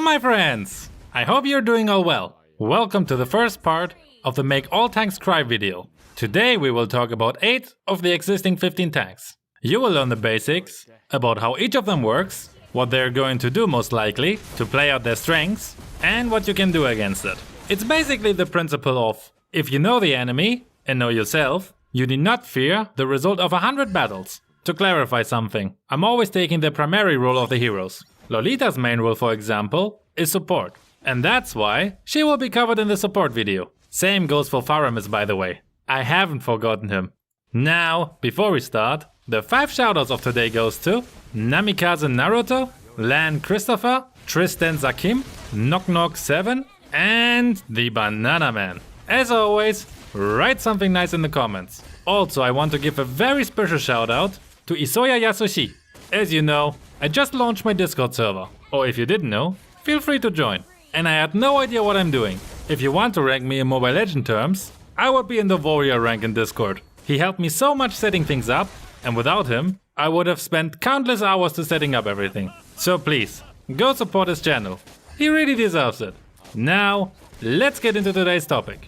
my friends! I hope you're doing all well. Welcome to the first part of the Make All Tanks Cry video. Today we will talk about 8 of the existing 15 tanks. You will learn the basics about how each of them works, what they're going to do most likely to play out their strengths, and what you can do against it. It's basically the principle of, if you know the enemy and know yourself, you need not fear the result of 100 battles. To clarify something, I'm always taking the primary role of the heroes. Lolita's main role, for example, is support. And that's why she will be covered in the support video. Same goes for Faramis, by the way. I haven't forgotten him. Now, before we start, the 5 shoutouts of today goes to Namikaze Naruto, Lan Christopher, Tristan Zakim, Knock Knock 7, and the Banana Man. As always, write something nice in the comments. Also, I want to give a very special shoutout to Isoya Yasushi. As you know, I just launched my Discord server. Or if you didn't know, feel free to join. And I had no idea what I'm doing. If you want to rank me in Mobile Legends terms, I would be in the warrior rank in Discord. He helped me so much setting things up, and without him, I would have spent countless hours to setting up everything. So please, go support his channel. He really deserves it. Now, let's get into today's topic.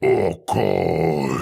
Okay.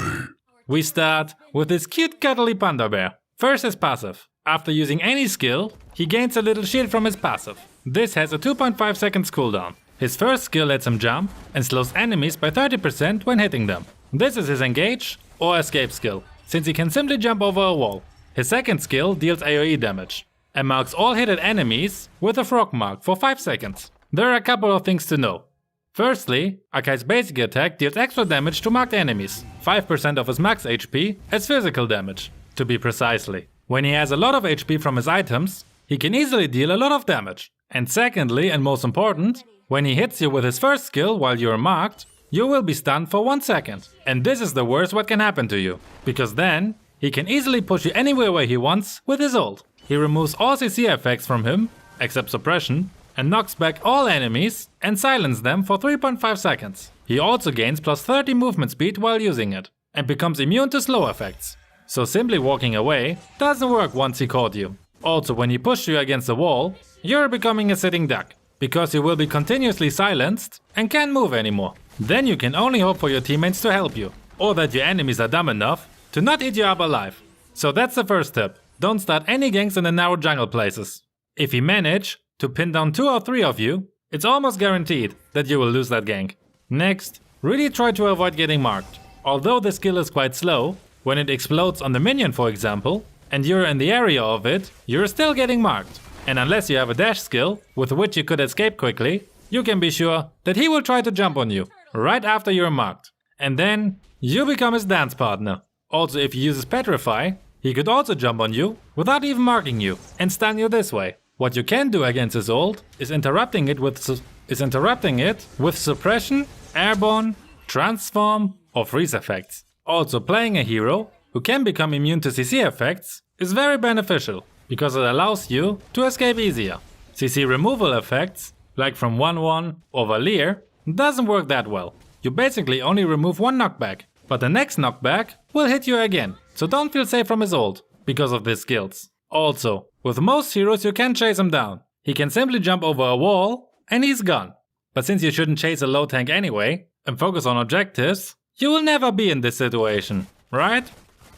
We start with this cute cuddly panda bear. First his passive. After using any skill, he gains a little shield from his passive. This has a 2.5 seconds cooldown. His first skill lets him jump and slows enemies by 30% when hitting them. This is his engage or escape skill, since he can simply jump over a wall. His second skill deals AoE damage and marks all hit enemies with a frog mark for 5 seconds. There are a couple of things to know. Firstly, Akai's basic attack deals extra damage to marked enemies, 5% of his max HP as physical damage, to be precisely. When he has a lot of HP from his items, he can easily deal a lot of damage. And secondly, and most important, when he hits you with his first skill while you're marked, you will be stunned for 1 second. And this is the worst what can happen to you, because then he can easily push you anywhere where he wants with his ult. He removes all CC effects from him, except suppression, and knocks back all enemies and silences them for 3.5 seconds. He also gains plus 30 movement speed while using it, and becomes immune to slow effects. So simply walking away doesn't work once he caught you. Also, when he pushes you against the wall, you're becoming a sitting duck, because you will be continuously silenced and can't move anymore. Then you can only hope for your teammates to help you, or that your enemies are dumb enough to not eat you up alive. So that's the first tip. Don't start any ganks in the narrow jungle places. If you manage to pin down 2 or 3 of you, it's almost guaranteed that you will lose that gank. Next, really try to avoid getting marked. Although the skill is quite slow, when it explodes on the minion for example, and you're in the area of it, you're still getting marked. And unless you have a dash skill, with which you could escape quickly, you can be sure that he will try to jump on you, right after you're marked. And then, you become his dance partner. Also, if he uses Petrify, he could also jump on you, without even marking you, and stun you this way. What you can do against his ult is interrupting it with suppression, airborne, transform, or freeze effects. Also, playing a hero who can become immune to CC effects is very beneficial, because it allows you to escape easier. CC removal effects, like from 1-1 or Valier, doesn't work that well. You basically only remove 1 knockback, but the next knockback will hit you again, so don't feel safe from his ult because of these skills. Also, with most heroes you can chase him down. He can simply jump over a wall and he's gone. But since you shouldn't chase a low tank anyway and focus on objectives, you will never be in this situation, right?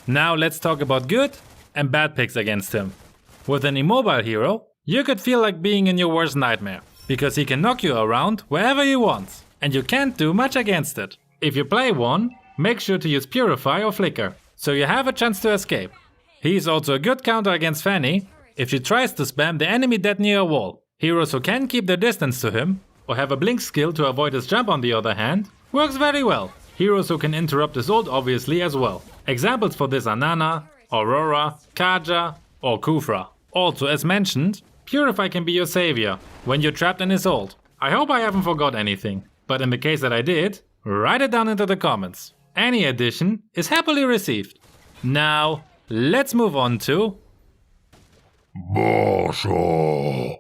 Now let's talk about good and bad picks against him. With an immobile hero, you could feel like being in your worst nightmare, because he can knock you around wherever he wants, and you can't do much against it. If you play one, make sure to use Purify or Flicker, so you have a chance to escape. He is also a good counter against Fanny if she tries to spam the enemy dead near a wall. Heroes who can keep their distance to him, or have a blink skill to avoid his jump on the other hand, works very well. Heroes who can interrupt his ult obviously as well. Examples for this are Nana, Aurora, Kaja, or Kufra. Also, as mentioned, Purify can be your savior when you're trapped in his ult. I hope I haven't forgot anything, but in the case that I did, write it down into the comments. Any addition is happily received. Now, let's move on to Basha.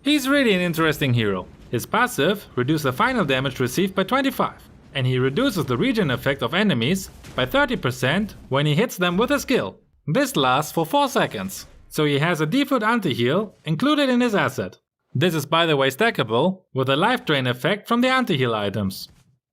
He's really an interesting hero. His passive reduces the final damage received by 25, and he reduces the regen effect of enemies by 30% when he hits them with a skill. This lasts for 4 seconds, so he has a default anti-heal included in his asset. This is by the way stackable with a life drain effect from the anti-heal items.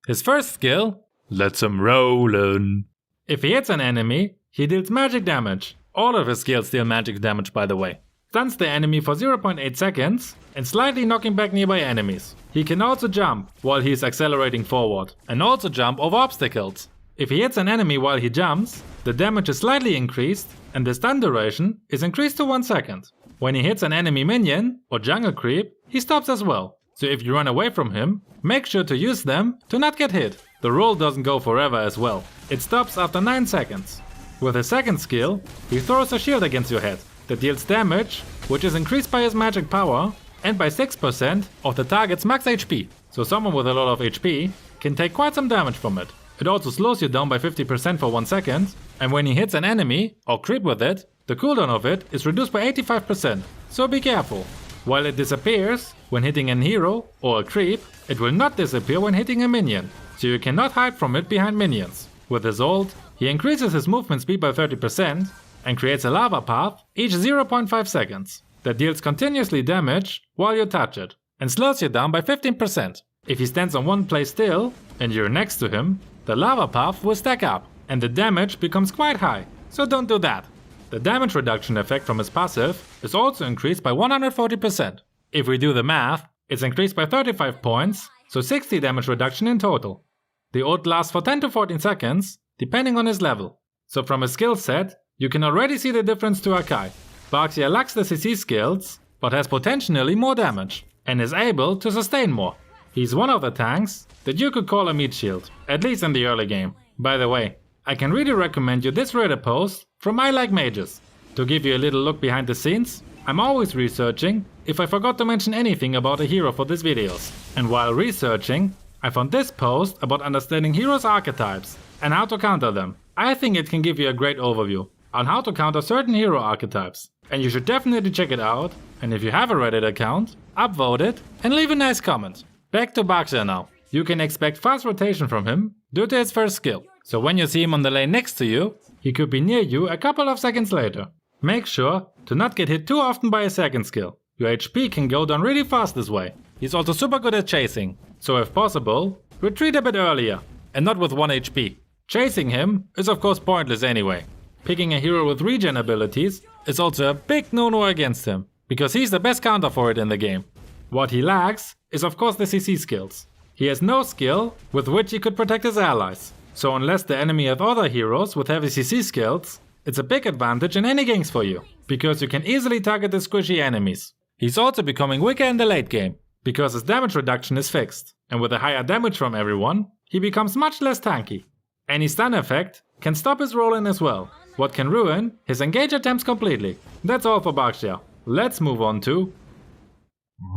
His first skill lets him rollin'. If he hits an enemy, he deals magic damage. All of his skills deal magic damage by the way. Stuns the enemy for 0.8 seconds and slightly knocking back nearby enemies. He can also jump while he is accelerating forward and also jump over obstacles. If he hits an enemy while he jumps, the damage is slightly increased and the stun duration is increased to 1 second. When he hits an enemy minion or jungle creep, he stops as well. So if you run away from him, make sure to use them to not get hit. The roll doesn't go forever as well. It stops after 9 seconds. With his second skill, he throws a shield against your head that deals damage, which is increased by his magic power and by 6% of the target's max HP. So someone with a lot of HP can take quite some damage from it. It also slows you down by 50% for 1 second, and when he hits an enemy or creep with it, the cooldown of it is reduced by 85%, so be careful. While it disappears when hitting an hero or a creep, it will not disappear when hitting a minion, so you cannot hide from it behind minions. With his ult, he increases his movement speed by 30% and creates a lava path each 0.5 seconds that deals continuously damage while you touch it and slows you down by 15%. If he stands on one place still and you're next to him, the lava path will stack up and the damage becomes quite high, so don't do that. The damage reduction effect from his passive is also increased by 140%. If we do the math, it's increased by 35 points, so 60 damage reduction in total. The ult lasts for 10 to 14 seconds, depending on his level. So from his skill set, you can already see the difference to Akai. Baxia lacks the CC skills, but has potentially more damage, and is able to sustain more. He's one of the tanks that you could call a meat shield, at least in the early game. By the way, I can really recommend you this Reddit post from I Like Mages. To give you a little look behind the scenes, I'm always researching if I forgot to mention anything about a hero for these videos. And while researching, I found this post about understanding heroes' archetypes and how to counter them. I think it can give you a great overview on how to counter certain hero archetypes. And you should definitely check it out, and if you have a Reddit account, upvote it and leave a nice comment. Back to Baxia now. You can expect fast rotation from him due to his first skill. So when you see him on the lane next to you, he could be near you a couple of seconds later. Make sure to not get hit too often by a second skill. Your HP can go down really fast this way. He's also super good at chasing, so if possible, retreat a bit earlier, and not with 1 HP. Chasing him is of course pointless anyway. Picking a hero with regen abilities is also a big no-no against him, because he's the best counter for it in the game. What he lacks is of course the CC skills. He has no skill with which he could protect his allies. So unless the enemy have other heroes with heavy CC skills, it's a big advantage in any ganks for you, because you can easily target the squishy enemies. He's also becoming weaker in the late game, because his damage reduction is fixed, and with a higher damage from everyone, he becomes much less tanky. Any stun effect can stop his roll-in as well, what can ruin his engage attempts completely. That's all for Baxia. Let's move on to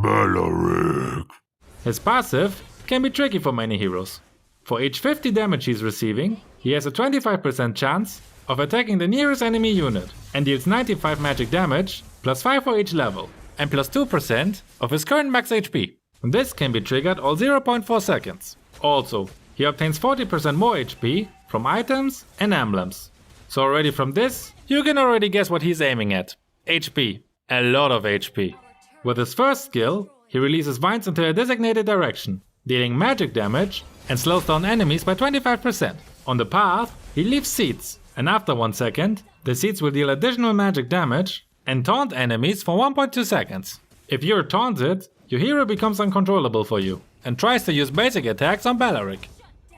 Beleric. His passive can be tricky for many heroes. For each 50 damage he's receiving, he has a 25% chance of attacking the nearest enemy unit and deals 95 magic damage, plus 5 for each level, and plus 2% of his current max HP. This can be triggered all 0.4 seconds. Also, he obtains 40% more HP from items and emblems. So already from this, you can already guess what he's aiming at. HP. A lot of HP. With his first skill, he releases vines into a designated direction, dealing magic damage and slows down enemies by 25%. On the path, he leaves seeds, and after 1 second, the seeds will deal additional magic damage and taunt enemies for 1.2 seconds. If you're taunted, your hero becomes uncontrollable for you and tries to use basic attacks on Beleric.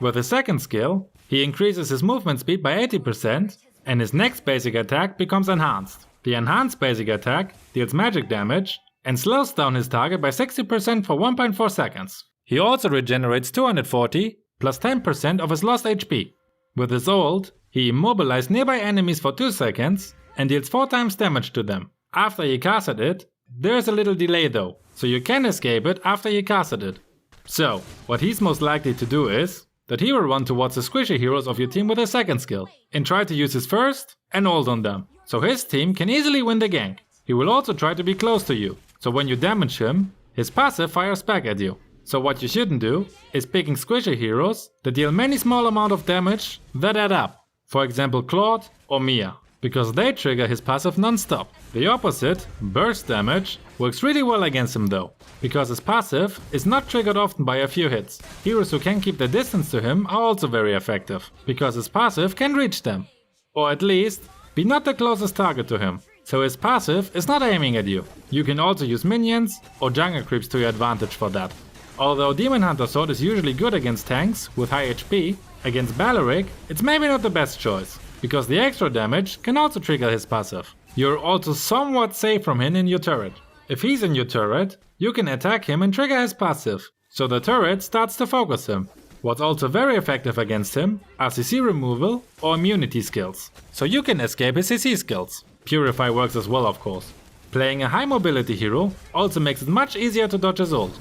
With his second skill, he increases his movement speed by 80% and his next basic attack becomes enhanced. The enhanced basic attack deals magic damage and slows down his target by 60% for 1.4 seconds. He also regenerates 240 plus 10% of his lost HP. With his ult, he immobilizes nearby enemies for 2 seconds and deals 4 times damage to them. After he casted it, there is a little delay though, so you can escape it after you casted it. So, what he's most likely to do is that he will run towards the squishy heroes of your team with his second skill and try to use his first and ult on them, so his team can easily win the gank. He will also try to be close to you, so when you damage him, his passive fires back at you. So what you shouldn't do is picking squishy heroes that deal many small amount of damage that add up. For example Claude or Mia. because they trigger his passive non-stop. The opposite, burst damage, works really well against him though, because his passive is not triggered often by a few hits. Heroes who can keep their distance to him are also very effective, because his passive can reach them. Or at least, be not the closest target to him. So his passive is not aiming at you. You can also use minions or jungle creeps to your advantage for that. Although Demon Hunter Sword is usually good against tanks with high HP, against Baleric it's maybe not the best choice, because the extra damage can also trigger his passive. You're also somewhat safe from him in your turret. If he's in your turret, you can attack him and trigger his passive, so the turret starts to focus him. What's also very effective against him are CC removal or immunity skills, so you can escape his CC skills. Purify works as well, of course. Playing a high mobility hero also makes it much easier to dodge his ult.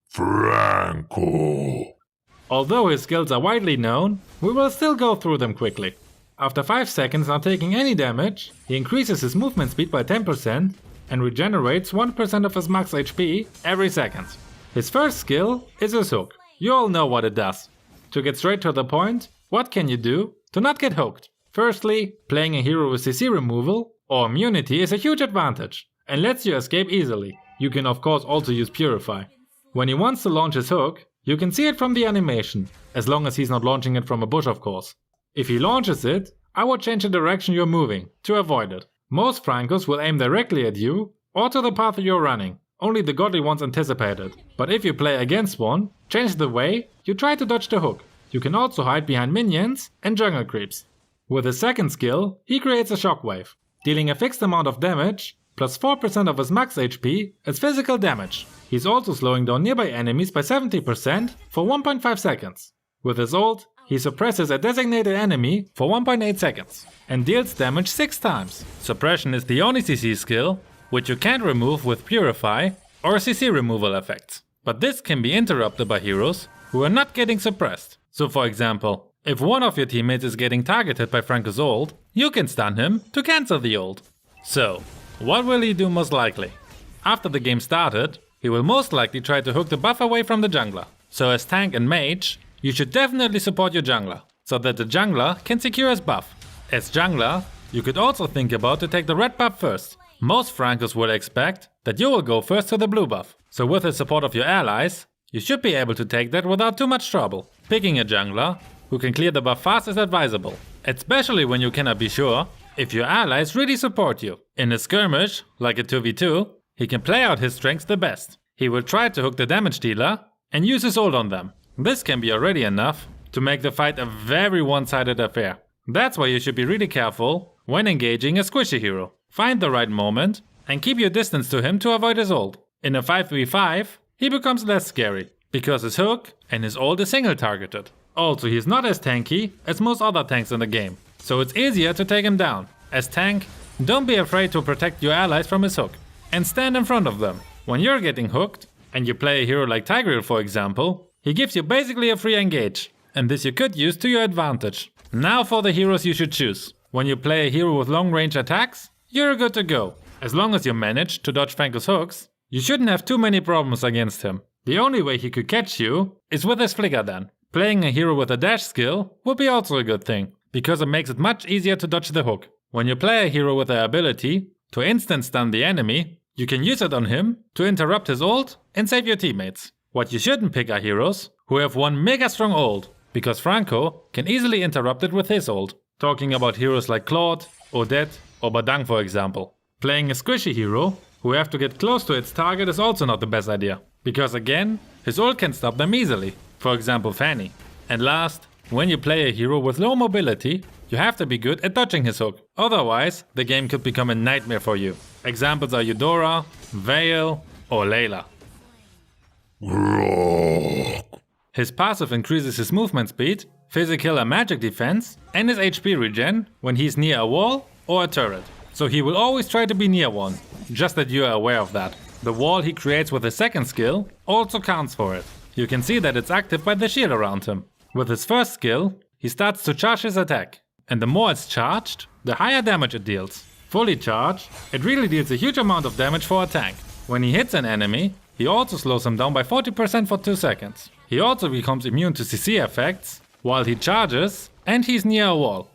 Franco. Although his skills are widely known, we will still go through them quickly. After 5 seconds not taking any damage, he increases his movement speed by 10% and regenerates 1% of his max HP every second. His first skill is his hook. You all know what it does. To get straight to the point, what can you do to not get hooked? Firstly, playing a hero with CC removal or immunity is a huge advantage and lets you escape easily. You can of course also use Purify. When he wants to launch his hook, you can see it from the animation, as long as he's not launching it from a bush of course. If he launches it, I would change the direction you're moving to avoid it. Most Francos will aim directly at you or to the path you're running. Only the godly ones anticipate it. But if you play against one, change the way you try to dodge the hook. You can also hide behind minions and jungle creeps. With his second skill, he creates a shockwave, dealing a fixed amount of damage, plus 4% of his max HP as physical damage. He's also slowing down nearby enemies by 70% for 1.5 seconds. With his ult, he suppresses a designated enemy for 1.8 seconds and deals damage 6 times. Suppression is the only CC skill which you can't remove with Purify or CC removal effects. But this can be interrupted by heroes who are not getting suppressed. So for example, if one of your teammates is getting targeted by Franco's ult, you can stun him to cancel the ult. So, what will he do most likely? After the game started, he will most likely try to hook the buff away from the jungler. So as tank and mage, you should definitely support your jungler, so that the jungler can secure his buff. As jungler, you could also think about to take the red buff first. Most Francos will expect that you will go first to the blue buff. So with the support of your allies, you should be able to take that without too much trouble. Picking a jungler who can clear the buff fast is advisable, especially when you cannot be sure if your allies really support you. In a skirmish, like a 2v2, he can play out his strengths the best. He will try to hook the damage dealer and use his ult on them. This can be already enough to make the fight a very one-sided affair. That's why you should be really careful when engaging a squishy hero. Find the right moment and keep your distance to him to avoid his ult. In a 5v5, he becomes less scary, because his hook and his ult is single targeted. Also, he's not as tanky as most other tanks in the game, so it's easier to take him down. As tank, don't be afraid to protect your allies from his hook, and stand in front of them. When you're getting hooked, and you play a hero like Tigreal for example, he gives you basically a free engage, and this you could use to your advantage. Now for the heroes you should choose. When you play a hero with long range attacks, you're good to go. As long as you manage to dodge Franco's hooks, you shouldn't have too many problems against him. The only way he could catch you is with his flicker then. Playing a hero with a dash skill would be also a good thing, because it makes it much easier to dodge the hook. When you play a hero with the ability to instant stun the enemy, you can use it on him to interrupt his ult and save your teammates. What you shouldn't pick are heroes who have one mega strong ult, because Franco can easily interrupt it with his ult. Talking about heroes like Claude, Odette or Badang for example. Playing a squishy hero who have to get close to its target is also not the best idea, because again, his ult can stop them easily. For example Fanny. And last, when you play a hero with low mobility, you have to be good at dodging his hook. Otherwise, the game could become a nightmare for you. Examples are Eudora, Vale or Layla. His passive increases his movement speed, physical and magic defense, and his HP regen when he's near a wall or a turret. So he will always try to be near one, just that you are aware of that. The wall he creates with his second skill also counts for it. You can see that it's active by the shield around him. With his first skill, he starts to charge his attack. And the more it's charged, the higher damage it deals. Fully charged, it really deals a huge amount of damage for a tank. When he hits an enemy, he also slows him down by 40% for 2 seconds. He also becomes immune to CC effects while he charges and he's near a wall.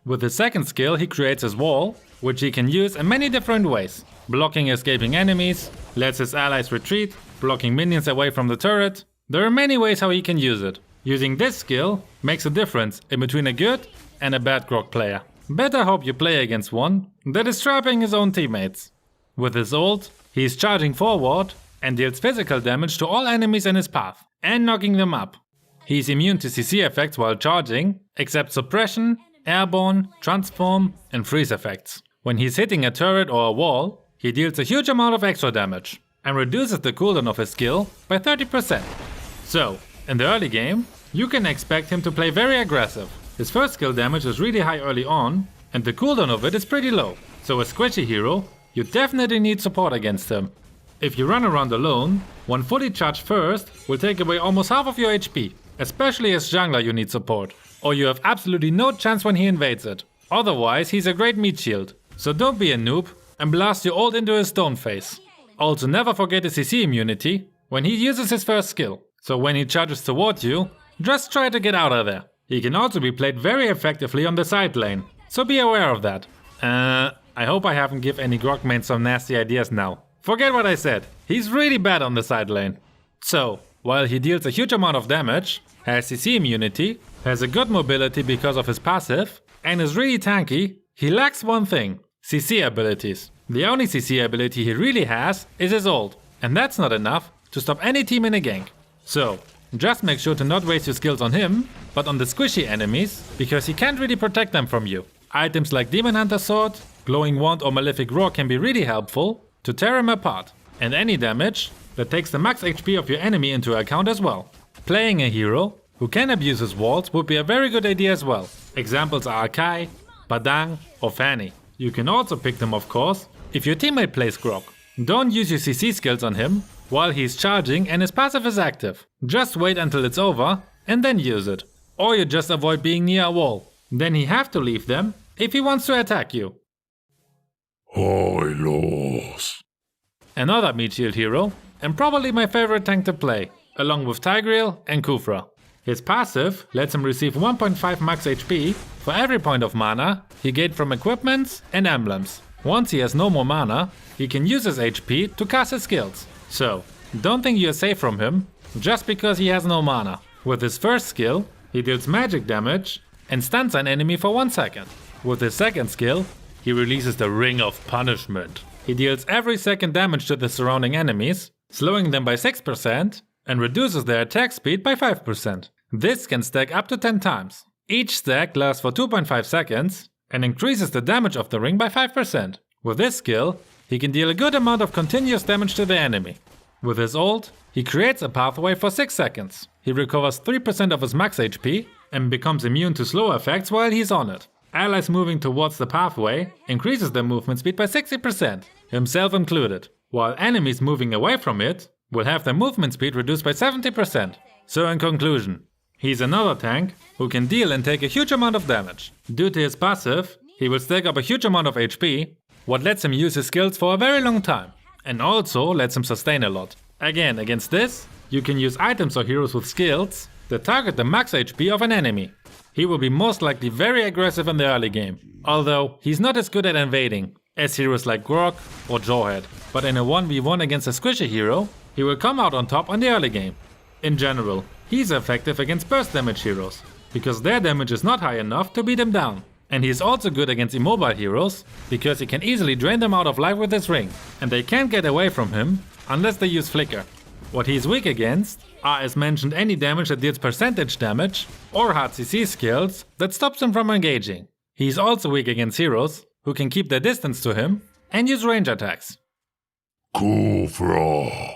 With his second skill, he creates his wall, which he can use in many different ways. Blocking escaping enemies, lets his allies retreat, blocking minions away from the turret. There are many ways how he can use it. Using this skill makes a difference in between a good and a bad Grog player. Better hope you play against one that is trapping his own teammates. With his ult, he is charging forward and deals physical damage to all enemies in his path and knocking them up. He is immune to CC effects while charging, except suppression, airborne, transform and freeze effects. When he's hitting a turret or a wall, he deals a huge amount of extra damage and reduces the cooldown of his skill by 30%. So, in the early game, you can expect him to play very aggressive. His first skill damage is really high early on, and the cooldown of it is pretty low. So a squishy hero, you definitely need support against him. If you run around alone, one fully charged first will take away almost half of your HP. Especially as jungler you need support, or you have absolutely no chance when he invades it. Otherwise he's a great meat shield. So don't be a noob and blast your ult into his stone face. Also never forget his CC immunity when he uses his first skill. So when he charges toward you, just try to get out of there. He can also be played very effectively on the side lane, so be aware of that. I hope I haven't given any Grog mains some nasty ideas now. Forget what I said, he's really bad on the side lane. So, while he deals a huge amount of damage, has CC immunity, has a good mobility because of his passive, and is really tanky, he lacks one thing, CC abilities. The only CC ability he really has is his ult, and that's not enough to stop any team in a gank. So, just make sure to not waste your skills on him, but on the squishy enemies, because he can't really protect them from you. Items like Demon Hunter Sword, Glowing Wand or Malefic Roar can be really helpful to tear him apart, and any damage that takes the max HP of your enemy into account as well. Playing a hero who can abuse his walls would be a very good idea as well. Examples are Akai, Badang or Fanny. You can also pick them of course if your teammate plays Grog. Don't use your CC skills on him while he's charging and his passive is active. Just wait until it's over and then use it. Or you just avoid being near a wall. Then he have to leave them if he wants to attack you. Hylos. Another meat shield hero, and probably my favorite tank to play, along with Tigreal and Khufra. His passive lets him receive 1.5 max HP for every point of mana he gained from equipments and emblems. Once he has no more mana, he can use his HP to cast his skills. So, don't think you're safe from him just because he has no mana. With his first skill, he deals magic damage and stuns an enemy for 1 second. With his second skill, he releases the Ring of Punishment. He deals every second damage to the surrounding enemies, slowing them by 6% and reduces their attack speed by 5%. This can stack up to 10 times. Each stack lasts for 2.5 seconds and increases the damage of the ring by 5%. With this skill, he can deal a good amount of continuous damage to the enemy. With his ult, he creates a pathway for 6 seconds. He recovers 3% of his max HP and becomes immune to slow effects while he's on it. Allies moving towards the pathway increases their movement speed by 60%, himself included, while enemies moving away from it will have their movement speed reduced by 70%. So in conclusion, he's another tank who can deal and take a huge amount of damage. Due to his passive, he will stack up a huge amount of HP, what lets him use his skills for a very long time, and also lets him sustain a lot. Again, against this, you can use items or heroes with skills that target the max HP of an enemy. He will be most likely very aggressive in the early game, although he's not as good at invading as heroes like Grog or Jawhead. But in a 1v1 against a squishy hero, he will come out on top on the early game. In general, he's effective against burst damage heroes, because their damage is not high enough to beat him down. And he's also good against immobile heroes, because he can easily drain them out of life with his ring, and they can't get away from him unless they use Flicker. What he's weak against are, as mentioned, any damage that deals percentage damage or hard CC skills that stops him from engaging. He's also weak against heroes who can keep their distance to him and use range attacks. Khufra.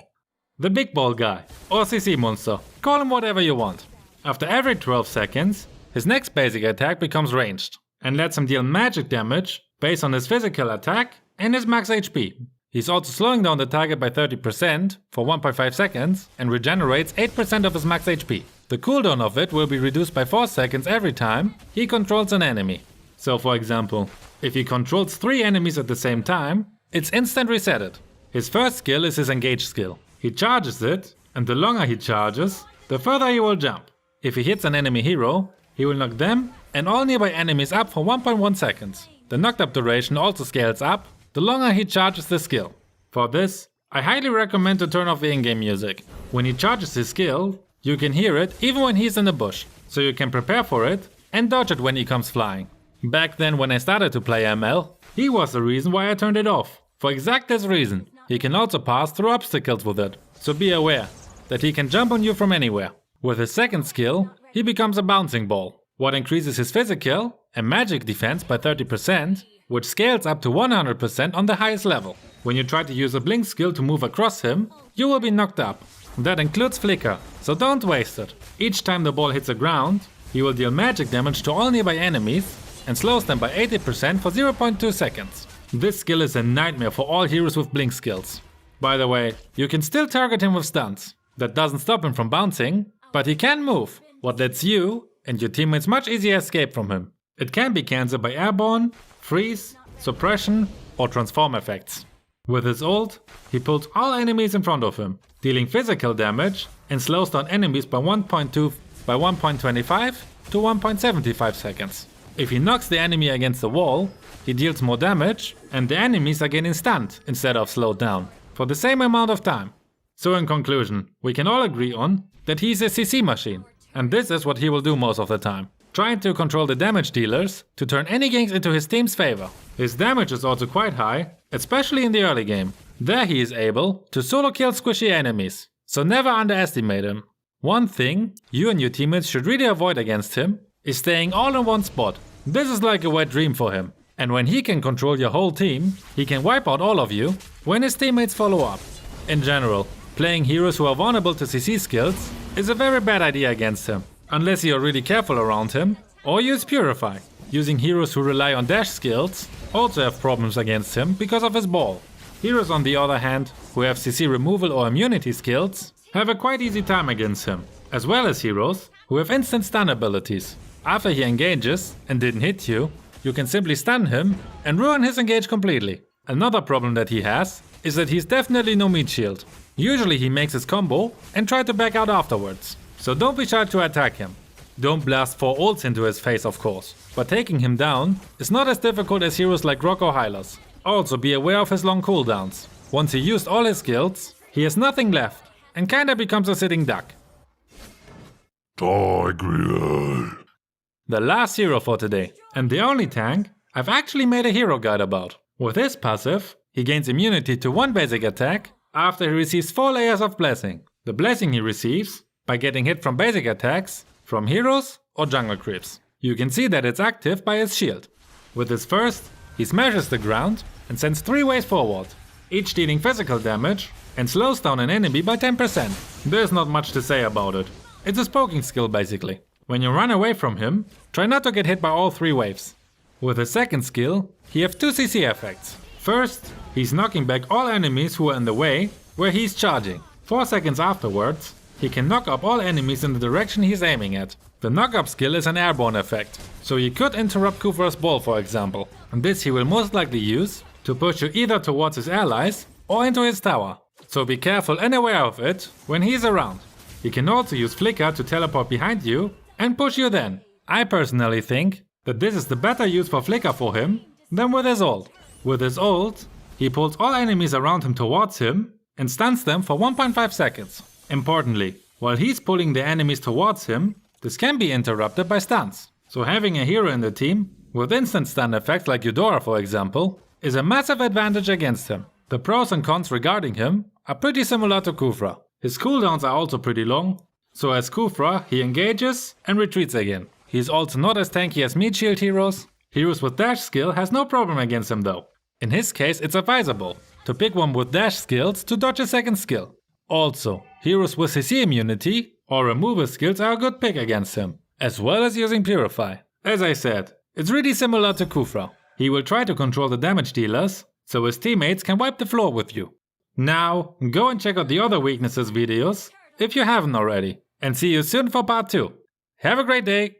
The big ball guy, or CC monster, call him whatever you want. After every 12 seconds, his next basic attack becomes ranged and lets him deal magic damage based on his physical attack and his max HP. He's also slowing down the target by 30% for 1.5 seconds and regenerates 8% of his max HP. The cooldown of it will be reduced by 4 seconds every time he controls an enemy. So for example, if he controls 3 enemies at the same time, it's instant resetted. His first skill is his engage skill. He charges it, and the longer he charges, the further he will jump. If he hits an enemy hero, he will knock them and all nearby enemies up for 1.1 seconds. The knocked up duration also scales up the longer he charges the skill. For this, I highly recommend to turn off the in-game music. When he charges his skill, you can hear it even when he's in the bush, so you can prepare for it and dodge it when he comes flying. Back then when I started to play ML, he was the reason why I turned it off. For exact this reason, he can also pass through obstacles with it, so be aware that he can jump on you from anywhere. With his second skill, he becomes a bouncing ball, what increases his physical and magic defense by 30%, which scales up to 100% on the highest level. When you try to use a blink skill to move across him, you will be knocked up. That includes flicker, so don't waste it. Each time the ball hits the ground, he will deal magic damage to all nearby enemies and slows them by 80% for 0.2 seconds. This skill is a nightmare for all heroes with blink skills. By the way, you can still target him with stunts. That doesn't stop him from bouncing, but he can move, what lets you and your teammates much easier escape from him. It can be cancelled by airborne, freeze, suppression or transform effects. With his ult, he pulls all enemies in front of him, dealing physical damage and slows down enemies by 1.25 to 1.75 seconds. If he knocks the enemy against the wall, he deals more damage and the enemies are getting stunned instead of slowed down for the same amount of time. So in conclusion, we can all agree on that he's a CC machine, and this is what he will do most of the time. Trying to control the damage dealers to turn any ganks into his team's favor. His damage is also quite high, especially in the early game. There he is able to solo kill squishy enemies, so never underestimate him. One thing you and your teammates should really avoid against him is staying all in one spot. This is like a wet dream for him, and when he can control your whole team, he can wipe out all of you when his teammates follow up. In general, playing heroes who are vulnerable to CC skills is a very bad idea against him. Unless you're really careful around him, or use Purify. Using heroes who rely on dash skills also have problems against him because of his ball. Heroes on the other hand, who have CC removal or immunity skills, have a quite easy time against him, as well as heroes who have instant stun abilities. After he engages and didn't hit you, you can simply stun him and ruin his engage completely. Another problem that he has is that he's definitely no meat shield. Usually he makes his combo and try to back out afterwards. So don't be shy to attack him. Don't blast 4 ults into his face of course, but taking him down is not as difficult as heroes like Rock or Hylas. Also be aware of his long cooldowns. Once he used all his skills, he has nothing left and kinda becomes a sitting duck. Tigreal. The last hero for today, and the only tank I've actually made a hero guide about. With his passive, he gains immunity to 1 basic attack after he receives 4 layers of blessing. The blessing he receives by getting hit from basic attacks, from heroes or jungle creeps. You can see that it's active by his shield. With his first, he smashes the ground and sends 3 waves forward, each dealing physical damage and slows down an enemy by 10%. There's not much to say about it. It's a poking skill basically. When you run away from him, try not to get hit by all 3 waves. With his second skill, he has 2 CC effects. First, he's knocking back all enemies who are in the way where he's charging. 4 seconds afterwards, he can knock up all enemies in the direction he's aiming at. The knock-up skill is an airborne effect, so you could interrupt Kufra's ball for example. And this he will most likely use to push you either towards his allies or into his tower. So be careful and aware of it when he's around. He can also use Flicker to teleport behind you and push you then. I personally think that this is the better use for Flicker for him than with his ult. With his ult, he pulls all enemies around him towards him and stuns them for 1.5 seconds. Importantly, while he's pulling the enemies towards him, this can be interrupted by stuns. So having a hero in the team with instant stun effects like Eudora for example, is a massive advantage against him. The pros and cons regarding him are pretty similar to Kufra. His cooldowns are also pretty long, so as Kufra he engages and retreats again. He's also not as tanky as meat shield heroes. Heroes with dash skill has no problem against him though. In his case it's advisable to pick one with dash skills to dodge a second skill. Also, heroes with CC immunity or removal skills are a good pick against him, as well as using Purify. As I said, it's really similar to Kufra. He will try to control the damage dealers, so his teammates can wipe the floor with you. Now, go and check out the other weaknesses videos if you haven't already, and see you soon for part 2. Have a great day!